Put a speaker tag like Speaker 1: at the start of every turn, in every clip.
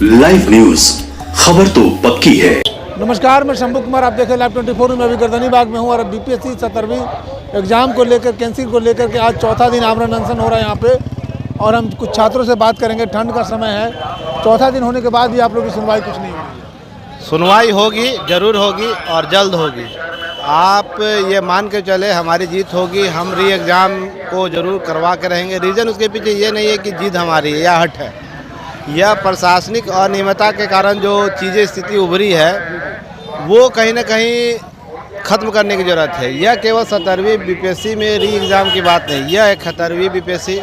Speaker 1: Live news, खबर तो पक्की है।
Speaker 2: नमस्कार, मैं शंभू कुमार, आप देखें लाइव 24 में। अभी गर्दनी बाग में हूँ और बीपीएससी 17वीं एग्जाम को लेकर, कैंसिल को लेकर के आज चौथा दिन आमरण अनशन हो रहा है यहाँ पे। और हम कुछ छात्रों से बात करेंगे। ठंड का समय है, चौथा दिन होने के बाद भी आप लोग की सुनवाई कुछ नहीं होगी।
Speaker 3: सुनवाई होगी, जरूर होगी और जल्द होगी। आप ये मान के चले हमारी जीत होगी। हम री एग्ज़ाम को जरूर करवा के रहेंगे। रीज़न उसके पीछे ये नहीं है कि जीत हमारी है या हट है, यह प्रशासनिक अनियमितता के कारण जो चीज़ें स्थिति उभरी है वो कहीं ना कहीं ख़त्म करने की ज़रूरत है। यह केवल 17वीं बीपीएससी में री एग्ज़ाम की बात नहीं, यह एक 17वीं बीपीएससी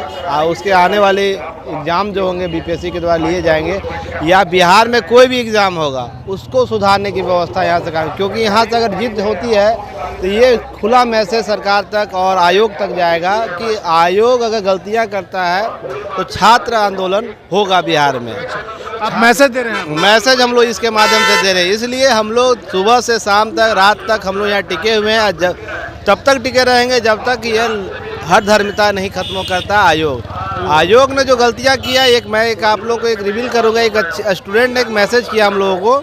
Speaker 3: उसके आने वाले एग्ज़ाम जो होंगे बीपीएससी के द्वारा लिए जाएंगे, या बिहार में कोई भी एग्ज़ाम होगा उसको सुधारने की व्यवस्था यहाँ से करें। क्योंकि यहाँ से अगर जीत होती है तो ये खुला मैसेज सरकार तक और आयोग तक जाएगा कि आयोग अगर गलतियाँ करता है तो छात्र आंदोलन होगा बिहार में।
Speaker 2: आप मैसेज दे रहे हैं?
Speaker 3: मैसेज हम लोग इसके माध्यम से दे रहे हैं। इसलिए हम लोग सुबह से शाम तक, रात तक हम लोग यहाँ टिके हुए हैं। तब तक टिके रहेंगे जब तक यह हर धर्मिता नहीं खत्म करता आयोग ने जो गलतियाँ किया। मैं आप लोग को एक रिवील करूँगा। एक स्टूडेंट ने एक मैसेज किया हम लोगों को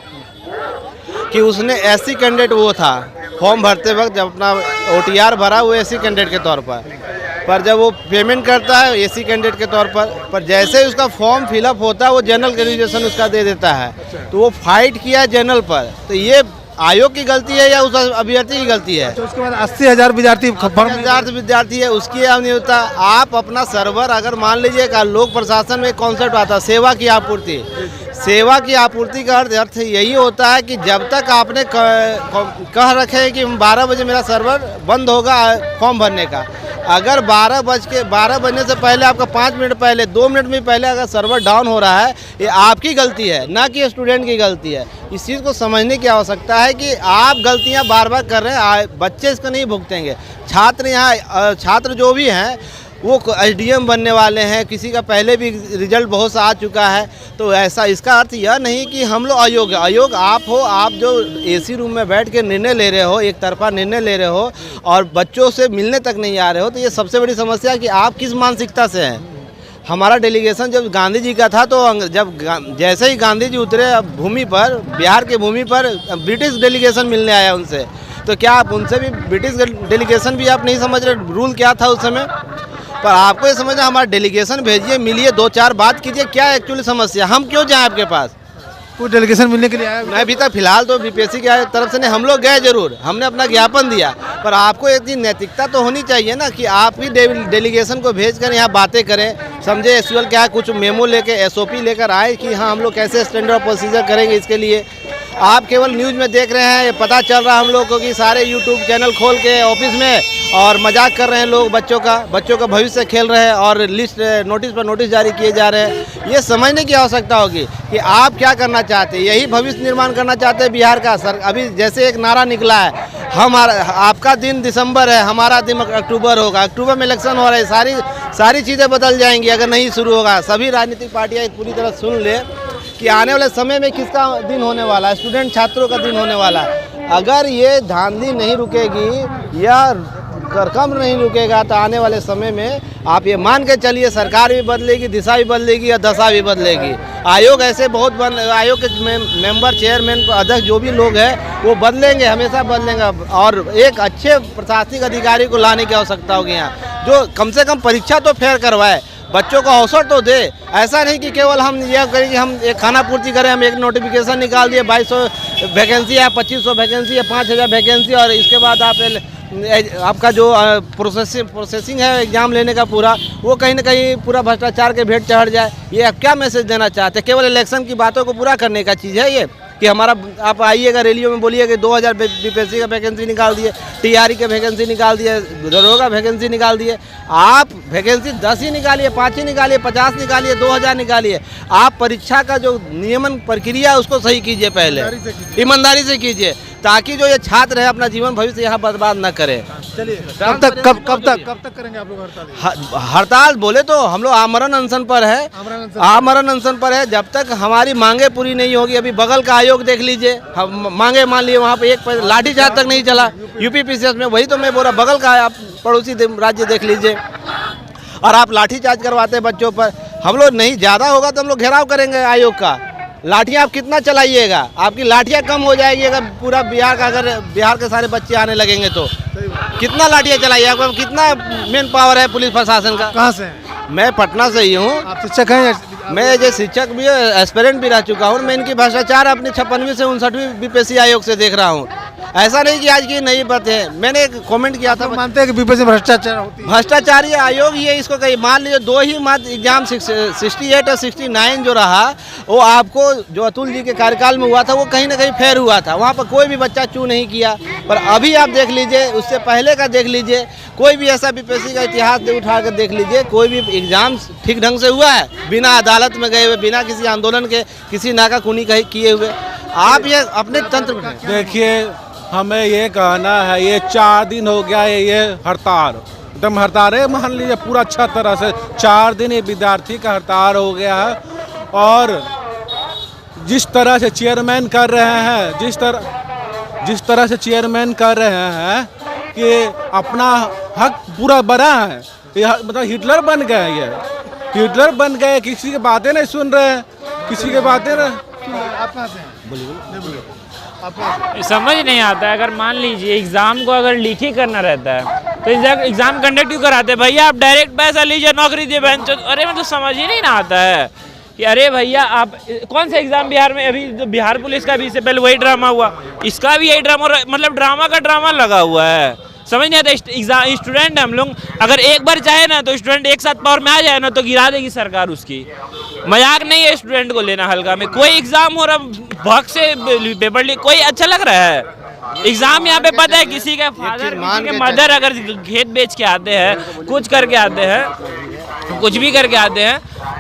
Speaker 3: कि उसने एससी कैंडिडेट वो था, फॉर्म भरते वक्त जब अपना OTR भरा वो एससी कैंडिडेट के तौर पर जब वो पेमेंट करता है एससी कैंडिडेट के तौर पर जैसे ही उसका फॉर्म फिलअप होता है वो जनरल ग्रेजुएशन उसका दे देता है। तो वो फाइट किया जनरल पर। तो ये आयोग की गलती है या उस अभ्यर्थी की गलती है?
Speaker 2: तो उसके बाद 80,000
Speaker 3: विद्यार्थी है, उसकी अनियमितता। आप अपना सर्वर अगर मान लीजिए, लोक प्रशासन में कॉन्सेप्ट आता है सेवा की आपूर्ति। सेवा की आपूर्ति का अर्थ यही होता है कि जब तक आपने कह रखे हैं कि 12 बजे मेरा सर्वर बंद होगा फॉर्म भरने का, अगर 12 बजने से पहले आपका 5 मिनट पहले, 2 मिनट में पहले अगर सर्वर डाउन हो रहा है, ये आपकी गलती है, ना कि स्टूडेंट की गलती है। इस चीज़ को समझने की आवश्यकता है कि आप गलतियां बार बार कर रहे हैं, बच्चे इसको नहीं भुगतेंगे। छात्र जो भी हैं वो SDM बनने वाले हैं, किसी का पहले भी रिजल्ट बहुत सा आ चुका है। तो ऐसा, इसका अर्थ यह नहीं कि हम लोग आयोग आप हो, आप जो AC रूम में बैठ के निर्णय ले रहे हो, एक तरफा निर्णय ले रहे हो और बच्चों से मिलने तक नहीं आ रहे हो। तो ये सबसे बड़ी समस्या है कि आप किस मानसिकता से हैं। हमारा डेलीगेशन जब गांधी जी का था तो जैसे ही गांधी जी उतरे भूमि पर, बिहार की भूमि पर, ब्रिटिश डेलीगेशन मिलने आया उनसे। तो क्या आप उनसे भी ब्रिटिश डेलीगेशन भी आप नहीं समझ रहे रूल क्या था उस समय? पर आपको ये समझना, हमारा डेलीगेशन भेजिए, मिलिए, 2-4 बात कीजिए, क्या एक्चुअली समस्या, हम क्यों जाएं आपके पास?
Speaker 2: कोई डेलीगेशन मिलने के लिए आया?
Speaker 3: मैं अभी तक फिलहाल तो बीपीएससी की तरफ से नहीं, हम लोग गए जरूर, हमने अपना ज्ञापन दिया। पर आपको एक दिन नैतिकता तो होनी चाहिए ना कि आप ही डेलीगेशन को भेजकर यहाँ बातें करें, समझे एक्चुअल क्या है, कुछ मेमो लेके SOP लेकर आए कि हाँ हम लोग कैसे स्टैंडर्ड ऑफ प्रोसीजर करेंगे। इसके लिए आप केवल न्यूज़ में देख रहे हैं, ये पता चल रहा है हम लोग को कि सारे यूट्यूब चैनल खोल के ऑफिस में और मजाक कर रहे हैं लोग, बच्चों का भविष्य खेल रहे हैं और लिस्ट नोटिस पर नोटिस जारी किए जा रहे हैं। ये समझने की आवश्यकता होगी कि आप क्या करना चाहते हैं। यही भविष्य निर्माण करना चाहते हैं बिहार का। अभी जैसे एक नारा निकला है, आपका दिन दिसंबर है, हमारा दिन अक्टूबर होगा। अक्टूबर में इलेक्शन हो रहा है, सारी चीज़ें बदल जाएंगी अगर नहीं शुरू होगा। सभी राजनीतिक पार्टियाँ पूरी तरह सुन ले कि आने वाले समय में किसका दिन होने वाला है, स्टूडेंट छात्रों का दिन होने वाला है। अगर ये धांधली नहीं रुकेगी या कम नहीं रुकेगा तो आने वाले समय में आप ये मान के चलिए सरकार भी बदलेगी, दिशा भी बदलेगी या दशा भी बदलेगी। आयोग ऐसे बहुत आयोग के मेंबर, चेयरमैन, अध्यक्ष जो भी लोग हैं वो बदलेंगे, हमेशा बदलेंगे। और एक अच्छे प्रशासनिक अधिकारी को लाने की आवश्यकता होगी यहाँ, जो कम से कम परीक्षा तो फेयर करवाए, बच्चों को अवसर तो दे। ऐसा नहीं कि केवल हम यह करें कि हम एक खाना पूर्ति करें, हम एक नोटिफिकेशन निकाल दिए 2200 वैकेंसी है, 2500 वैकेंसी है, 5000 वैकेंसी, और इसके बाद आपका जो प्रोसेसिंग है एग्जाम लेने का पूरा, वो कहीं ना कहीं पूरा भ्रष्टाचार के भेंट चढ़ जाए। ये आप क्या मैसेज देना चाहते हैं? केवल इलेक्शन की बातों को पूरा करने का चीज़ है ये कि हमारा, आप आइएगा रैलियों में बोलिए कि 2000 बीपीएससी का वैकेंसी निकाल दिए, TRE के वैकेंसी निकाल दिए, दरोगा वैकेंसी निकाल दिए। आप वैकेंसी 10 ही निकालिए, 5 ही निकालिए, 50 निकालिए, 2000 निकालिए। आप परीक्षा का जो नियमन प्रक्रिया है उसको सही कीजिए, पहले ईमानदारी से कीजिए, ताकि जो ये छात्र है अपना जीवन भविष्य यहाँ बर्बाद न करे।
Speaker 2: चलिए, कब तक करेंगे आप लोग
Speaker 3: हड़ताल? बोले तो हम लोग आमरण अनशन पर है, आमरण अनशन पर है जब तक हमारी मांगे पूरी नहीं होगी। अभी बगल का आयोग देख लीजिए, हम मांगे मान लिए, वहाँ पे एक लाठीचार्ज तक नहीं चला यूपी PCS में। वही तो मैं बोल रहा, बगल का आप पड़ोसी राज्य देख लीजिए, और आप लाठीचार्ज करवाते हैं बच्चों पर। हम लोग नहीं, ज़्यादा होगा तो हम लोग घेराव करेंगे आयोग का। लाठियाँ आप कितना चलाइएगा, आपकी लाठियाँ कम हो जाएगी अगर पूरा बिहार का, अगर बिहार के सारे बच्चे आने लगेंगे तो कितना लाठियाँ चलाइए, आपको कितना मेन पावर है पुलिस प्रशासन का।
Speaker 2: कहाँ से हैं?
Speaker 3: मैं पटना से ही हूँ,
Speaker 2: आप शिक्षक हैं
Speaker 3: मैं जो शिक्षक भी एस्पिरेंट भी रह चुका हूँ। मैं इनकी भ्रष्टाचार अपनी 56वीं से 59वीं बीपीएससी आयोग से देख रहा हूँ। ऐसा नहीं कि आज की नई बात है। मैंने एक कमेंट किया था,
Speaker 2: आप मानते हैं कि बीपीएससी भ्रष्टाचार होती है?
Speaker 3: भ्रष्टाचारी आयोग ही है इसको। कहीं मान लीजिए 2 ही मात्र एग्जाम 68 और 69 जो रहा, वो आपको जो अतुल जी के कार्यकाल में हुआ था वो कहीं ना कहीं फेयर हुआ था, वहाँ पर कोई भी बच्चा चू नहीं किया। पर अभी आप देख लीजिए, उससे पहले का देख लीजिए, कोई भी ऐसा बीपीएससी का इतिहास उठा कर देख लीजिए, कोई भी एग्जाम ठीक ढंग से हुआ है बिना अदालत में गए हुए, बिना किसी आंदोलन के, किसी नाकाकुनी किए हुए। आप ये अपने तंत्र
Speaker 4: देखिए, हमें ये कहना है, ये 4 दिन हो गया है ये हड़ताल, एकदम हड़ताल है, मान लीजिए पूरा अच्छा तरह से 4 दिन ये विद्यार्थी का हड़ताल हो गया है। और जिस तरह से चेयरमैन कर रहे हैं, जिस तरह से चेयरमैन कर रहे हैं कि अपना हक पूरा बना है, मतलब हिटलर बन गए, ये हिटलर बन गए, किसी की बातें नहीं सुन रहे हैं, किसी की बातें नहीं।
Speaker 2: आप कहाँ से हैं? बोलिए।
Speaker 5: समझ नहीं आता है। अगर मान लीजिए एग्ज़ाम को अगर लीक ही करना रहता है तो एग्ज़ाम कंडक्ट क्यों कराते हैं भैया? आप डायरेक्ट पैसा लीजिए, नौकरी दे बहन। अरे मैं तो समझ ही नहीं ना आता है कि अरे भैया आप कौन सा एग्ज़ाम बिहार में, अभी तो बिहार पुलिस का भी इससे पहले वही ड्रामा हुआ, इसका भी यही ड्रामा, मतलब ड्रामा का ड्रामा लगा हुआ है। समझ नहीं आता। एग्जाम स्टूडेंट हम लोग, अगर एक बार चाहे ना तो स्टूडेंट एक साथ पावर में आ जाए ना तो गिरा देगी सरकार उसकी। मजाक नहीं है स्टूडेंट को लेना हल्का में। कोई एग्जाम हो रहा भग से पेपर लीक, कोई अच्छा लग रहा है? एग्जाम यहाँ पे पता है किसी के फादर, किसी के मदर अगर खेत बेच के आते हैं, कुछ करके आते हैं, कुछ भी करके आते हैं,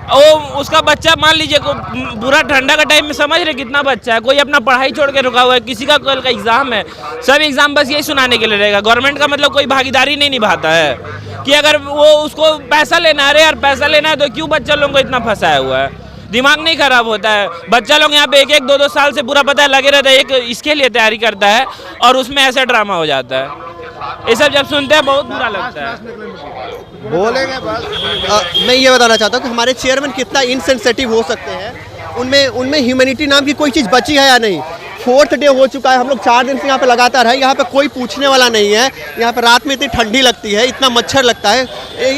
Speaker 5: वो उसका बच्चा मान लीजिए को पूरा ठंडा का टाइम में, समझ रहे कितना बच्चा है, कोई अपना पढ़ाई छोड़ के रुका हुआ है, किसी का कल का एग्जाम है, सब एग्जाम बस यही सुनाने के लिए रहेगा। गवर्नमेंट का मतलब कोई भागीदारी नहीं निभाता है कि अगर वो उसको पैसा लेना है, अरे यार पैसा लेना है तो क्यों बच्चा लोगों को इतना फंसाया हुआ है? दिमाग नहीं खराब होता है? बच्चा लोग यहाँ पे 1-1, 2-2 साल से पूरा पता है लगे रहता है, एक इसके लिए तैयारी करता है और उसमें ऐसा ड्रामा हो जाता है। ये सब जब सुनते हैं बहुत बुरा लगता है।
Speaker 3: बोलेंगे बस।
Speaker 6: मैं ये बताना चाहता हूँ कि हमारे चेयरमैन कितना इनसेंसिटिव हो सकते हैं। उनमें ह्यूमैनिटी नाम की कोई चीज़ बची है या नहीं? 4th डे हो चुका है, हम लोग 4 दिन से यहाँ पे लगातार है, यहाँ पे कोई पूछने वाला नहीं है। यहाँ पे रात में इतनी ठंडी लगती है, इतना मच्छर लगता है,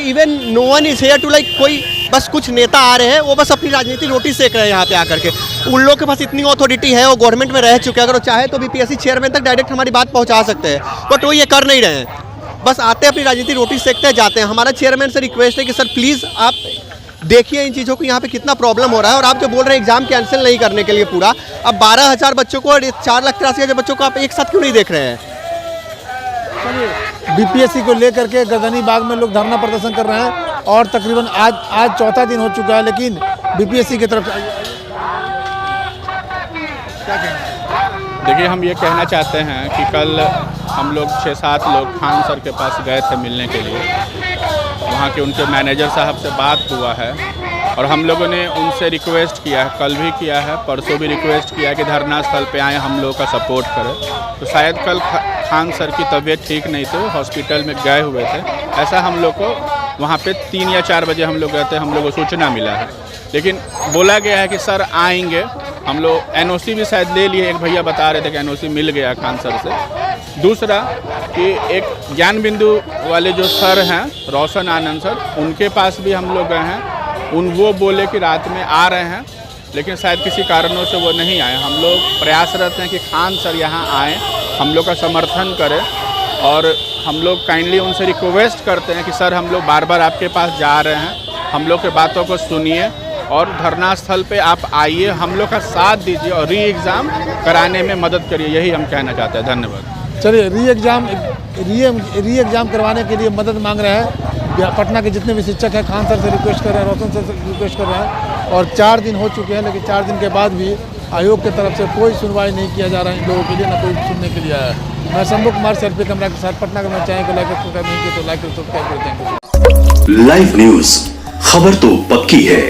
Speaker 6: even no one is here to like, कोई बस कुछ नेता आ रहे हैं, वो बस अपनी राजनीति रोटी सेक रहे हैं यहाँ पे आकर के। उन लोगों के पास इतनी अथॉरिटी है, वो गवर्नमेंट में रह चुके हैं, अगर वो चाहे तो बीपीएससी चेयरमैन तक डायरेक्ट हमारी बात पहुँचा सकते हैं, बट वो ये कर नहीं रहे हैं। बस आते हैं, अपनी राजनीति रोटी सेकते हैं, जाते हैं। हमारा चेयरमैन से रिक्वेस्ट है कि सर प्लीज़ आप देखिए इन चीज़ों को, यहाँ पे कितना प्रॉब्लम हो रहा है। और आप जो बोल रहे हैं एग्जाम कैंसिल नहीं करने के लिए पूरा, अब 12,000 बच्चों को और 4,83,000 बच्चों को आप एक साथ क्यों नहीं देख रहे हैं?
Speaker 2: बीपीएससी को लेकर के गर्दनी बाग में लोग धरना प्रदर्शन कर रहे हैं और तकरीबन आज चौथा दिन हो चुका है, लेकिन बीपीएससी की तरफ से क्या कहना?
Speaker 7: देखिए, हम ये कहना चाहते हैं कि कल हम लोग 6-7 लोग खान सर के पास गए थे मिलने के लिए। वहाँ के उनके मैनेजर साहब से बात हुआ है और हम लोगों ने उनसे रिक्वेस्ट किया है, कल भी किया है, परसों भी रिक्वेस्ट किया कि धरना स्थल पे आए, हम लोगों का सपोर्ट करें। तो शायद कल खान सर की तबीयत ठीक नहीं थी, हॉस्पिटल में गए हुए थे, ऐसा हम लोग को वहाँ पे 3 या 4 बजे हम लोग गए थे, हम लोग को सूचना मिला है। लेकिन बोला गया है कि सर आएंगे। हम लोग एनओसी भी शायद ले लिए, एक भैया बता रहे थे कि एनओसी मिल गया खान सर से। दूसरा कि एक ज्ञान बिंदु वाले जो सर हैं, रोशन आनंद सर, उनके पास भी हम लोग गए हैं। वो बोले कि रात में आ रहे हैं, लेकिन शायद किसी कारणों से वो नहीं आए। हम लोग प्रयासरत हैं कि खान सर यहाँ आएँ, हम लोग का समर्थन करें और हम लोग काइंडली उनसे रिक्वेस्ट करते हैं कि सर हम लोग बार बार आपके पास जा रहे हैं, हम लोग के बातों को सुनिए और धरना स्थल पे आप आइए, हम लोग का साथ दीजिए और री एग्ज़ाम कराने में मदद करिए, यही हम कहना चाहते हैं। धन्यवाद।
Speaker 2: चलिए, री एग्ज़ाम करवाने के लिए मदद मांग रहे हैं पटना के जितने भी शिक्षक हैं, खान सर से रिक्वेस्ट कर रहे हैं, रोशन सर से रिक्वेस्ट कर रहे हैं। और 4 दिन हो चुके हैं, लेकिन 4 दिन के बाद भी आयोग की तरफ से कोई सुनवाई नहीं किया जा रहा है इन लोगों के लिए, ना कोई सुनने के लिए आया है। मैं शंभू कुमार सेल्फी कैमरा के साथ पटना का। मैं चाहें को लाइक सब्सक्राइब नहीं किया तो लाइक सब्सक्राइब कर देंगे।
Speaker 1: लाइव न्यूज, खबर तो पक्की है।